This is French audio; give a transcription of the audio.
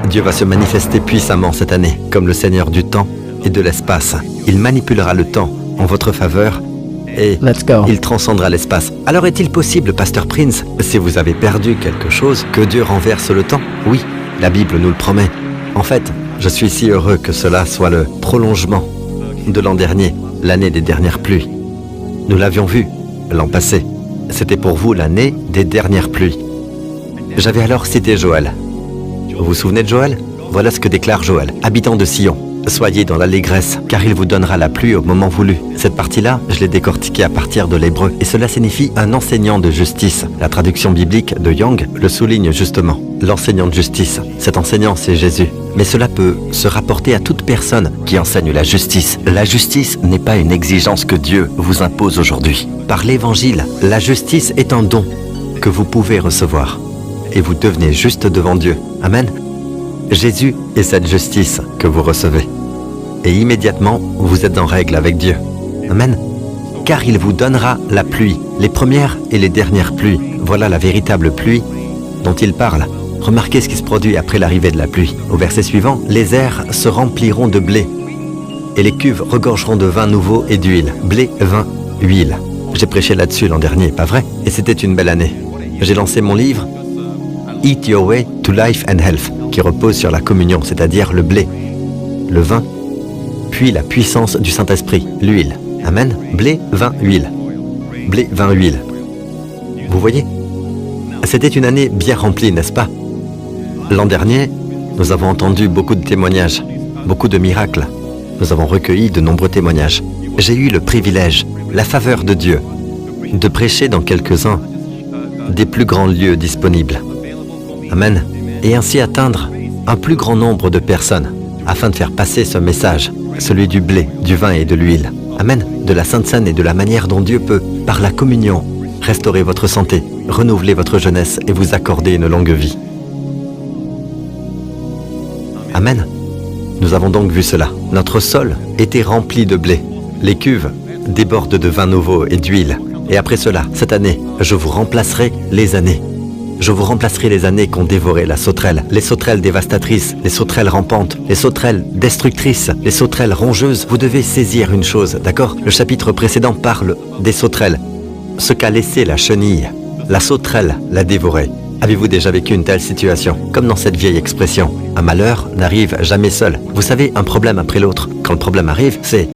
Dieu va se manifester puissamment cette année, comme le Seigneur du temps et de l'espace. Il manipulera le temps en votre faveur et il transcendra l'espace. Alors est-il possible, Pasteur Prince, si vous avez perdu quelque chose, que Dieu renverse le temps? Oui, la Bible nous le promet. En fait, je suis si heureux que cela soit le prolongement de l'an dernier, l'année des dernières pluies. Nous l'avions vu l'an passé. C'était pour vous l'année des dernières pluies. J'avais alors cité Joël. Vous vous souvenez de Joël? Voilà ce que déclare Joël, habitant de Sion. Soyez dans l'allégresse, car il vous donnera la pluie au moment voulu. Cette partie-là, je l'ai décortiquée à partir de l'hébreu, et cela signifie un enseignant de justice. La traduction biblique de Young le souligne justement. L'enseignant de justice. Cet enseignant, c'est Jésus. Mais cela peut se rapporter à toute personne qui enseigne la justice. La justice n'est pas une exigence que Dieu vous impose aujourd'hui. Par l'Évangile, la justice est un don que vous pouvez recevoir. Et vous devenez juste devant Dieu. Amen. Jésus est cette justice que vous recevez. Et immédiatement, vous êtes en règle avec Dieu. Amen. Car il vous donnera la pluie, les premières et les dernières pluies. Voilà la véritable pluie dont il parle. Remarquez ce qui se produit après l'arrivée de la pluie. Au verset suivant, les airs se rempliront de blé et les cuves regorgeront de vin nouveau et d'huile. Blé, vin, huile. J'ai prêché là-dessus l'an dernier, pas vrai? Et c'était une belle année. J'ai lancé mon livre Eat Your Way to Life and Health, qui repose sur la communion, c'est-à-dire le blé, le vin, puis la puissance du Saint-Esprit, l'huile. Amen. Blé, vin, huile. Blé, vin, huile. Vous voyez? C'était une année bien remplie, n'est-ce pas? L'an dernier, nous avons entendu beaucoup de témoignages, beaucoup de miracles. Nous avons recueilli de nombreux témoignages. J'ai eu le privilège, la faveur de Dieu, de prêcher dans quelques-uns des plus grands lieux disponibles. Amen. Et ainsi atteindre un plus grand nombre de personnes, afin de faire passer ce message, celui du blé, du vin et de l'huile. Amen. De la Sainte Seine et de la manière dont Dieu peut, par la communion, restaurer votre santé, renouveler votre jeunesse et vous accorder une longue vie. Amen. Nous avons donc vu cela. Notre sol était rempli de blé. Les cuves débordent de vin nouveau et d'huile. Et après cela, cette année, je vous remplacerai les années. Je vous remplacerai les années qu'ont dévoré la sauterelle, les sauterelles dévastatrices, les sauterelles rampantes, les sauterelles destructrices, les sauterelles rongeuses. Vous devez saisir une chose, d'accord? Le chapitre précédent parle des sauterelles. Ce qu'a laissé la chenille, la sauterelle l'a dévoré. Avez-vous déjà vécu une telle situation? Comme dans cette vieille expression, un malheur n'arrive jamais seul. Vous savez, un problème après l'autre. Quand le problème arrive, c'est